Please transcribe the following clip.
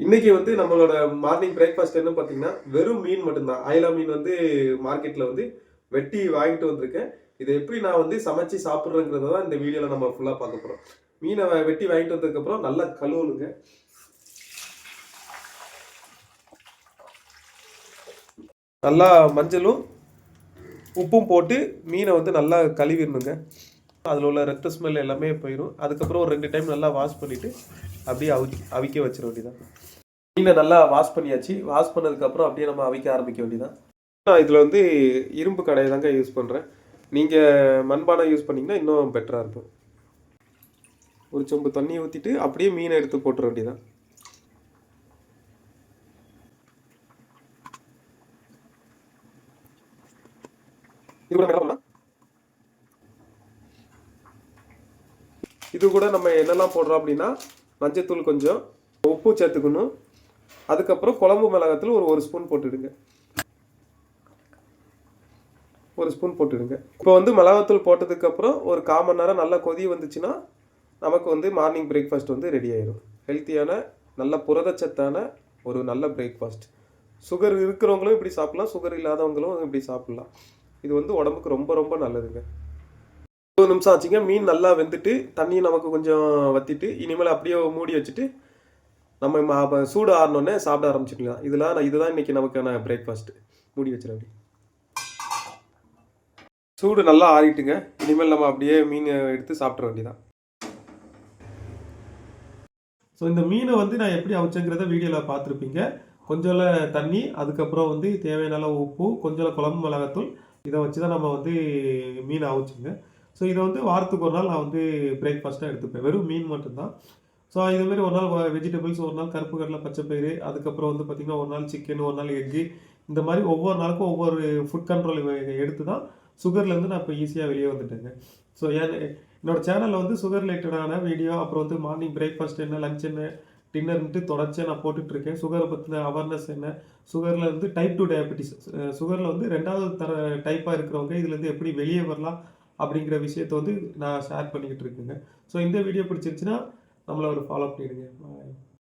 இன்னைக்கு வந்து நம்மளோட மார்னிங் பிரேக்ஃபாஸ்ட் என்ன பார்த்தீங்கன்னா வெறும் மீன் மட்டும்தான். அயலா மீன் வந்து மார்க்கெட்ல வந்து வெட்டி வாங்கிட்டு வந்திருக்கேன். இதை எப்படி நான் வந்து சமைச்சு சாப்பிட்றேங்கிறத தான் இந்த வீடியோல நம்ம ஃபுல்லா பார்க்க போறோம். மீனை வெட்டி வாங்கிட்டு வந்ததுக்கப்புறம் நல்லா கழுவணுங்க. நல்லா மஞ்சளும் உப்பும் போட்டு மீனை வந்து நல்லா கழுவிடணுங்க. அதில் உள்ள ரத்த ஸ்மெல் எல்லாமே போயிடும். அதுக்கப்புறம் ஒரு 2 டைம் நல்லா வாஷ் பண்ணிவிட்டு அப்படியே அவிக்க வச்சிட வேண்டியதான். மீனை நல்லா வாஷ் பண்ணியாச்சு. வாஷ் பண்ணதுக்கப்புறம் அப்படியே நம்ம அவிக்க ஆரம்பிக்க வேண்டியதான். நான் இதில் வந்து இரும்பு கடாயை தாங்க யூஸ் பண்ணுறேன். நீங்கள் மண்பானை யூஸ் பண்ணிங்கன்னா இன்னும் பெட்டராக இருக்கும். ஒரு சொம்பு தண்ணி ஊற்றிட்டு அப்படியே மீனை எடுத்து போட்டுற வேண்டியதான். இது கூட நம்ம என்னெல்லாம் போடுறோம் அப்படின்னா மஞ்சத்தூள் கொஞ்சம், உப்பு சேர்த்துக்கணும். அதுக்கப்புறம் குழம்பு மிளகாத்தூள் ஒரு ஸ்பூன் போட்டுடுங்க. ஒரு ஸ்பூன் போட்டுடுங்க. இப்போ வந்து மிளகாத்தூள் போட்டதுக்கப்புறம் ஒரு 1/4 மணி நேரம் நல்லா கொதி வந்துச்சுன்னா நமக்கு வந்து மார்னிங் பிரேக்ஃபாஸ்ட் வந்து ரெடி ஆயிடும். ஹெல்த்தியான நல்ல புரதச்சத்தான ஒரு நல்ல பிரேக்ஃபாஸ்ட். சுகர் இருக்கிறவங்களும் இப்படி சாப்பிட்லாம், சுகர் இல்லாதவங்களும் இப்படி சாப்பிட்லாம். இது வந்து உடம்புக்கு ரொம்ப ரொம்ப நல்லதுங்க. 20 நிமிஷம் ஆச்சுங்க. மீன் நல்லா வெந்துட்டு தண்ணி நமக்கு கொஞ்சம் வற்றிட்டு இனிமேல் அப்படியே மூடி வச்சுட்டு நம்ம சூடு ஆறினோடனே சாப்பிட ஆரம்பிச்சுக்கலாம். இதுதான் இன்னைக்கு நமக்கான பிரேக்ஃபாஸ்ட். மூடி வச்சிட. சூடு நல்லா ஆறிட்டுங்க. இனிமேல் நம்ம அப்படியே மீன் எடுத்து சாப்பிட்ற வேண்டியதான். ஸோ இந்த மீனை வந்து நான் எப்படி அவிச்சேங்கிறத வீடியோவில் பார்த்துருப்பீங்க. கொஞ்சம் தண்ணி, அதுக்கப்புறம் வந்து தேவையான உப்பு, கொஞ்சம் குழம்பு மிளகாத்தூள், இதை வச்சு தான் நம்ம வந்து மீனை அவிச்சுங்க. ஸோ இதை வந்து வாரத்துக்கு ஒரு நாள் நான் வந்து பிரேக்ஃபாஸ்ட்டாக எடுத்துப்பேன். வெறும் மீன் மட்டும்தான். ஸோ இதுமாரி ஒரு நாள் வெஜிடபிள்ஸ், ஒரு நாள் கருப்பு கடலை, பச்சைப்பயிறு, அதுக்கப்புறம் வந்து பார்த்திங்கன்னா ஒரு நாள் சிக்கன், ஒரு நாள் எக்கு, இந்த மாதிரி ஒவ்வொரு நாளுக்கும் ஒவ்வொரு ஃபுட் கண்ட்ரோல் எடுத்து தான் சுகர்லேருந்து நான் இப்போ ஈஸியாக வெளியே வந்துட்டேங்க. ஸோ என்னோட சேனலில் வந்து சுகர் ரிலேட்டடான வீடியோ, அப்புறம் வந்து மார்னிங் பிரேக்ஃபாஸ்ட் என்ன, லஞ்ச் என்ன, டின்னர்ன்ட்டு தொடர்ச்சியாக நான் போட்டுட்ருக்கேன். சுகரை பற்றின அவேர்னஸ் என்ன, சுகரில் வந்து டைப் 2 டயபெட்டிஸ், சுகரில் வந்து 2வது டைப்பாக இருக்கிறவங்க இதுலேருந்து எப்படி வெளியே வரலாம் அப்படிங்கிற விஷயத்தை வந்து நான் ஷேர் பண்ணிக்கிட்டு இருக்கேங்க. ஸோ இந்த வீடியோ பிடிச்சிருச்சுன்னா நம்மளை ஒரு ஃபாலோ பண்ணிடுங்க.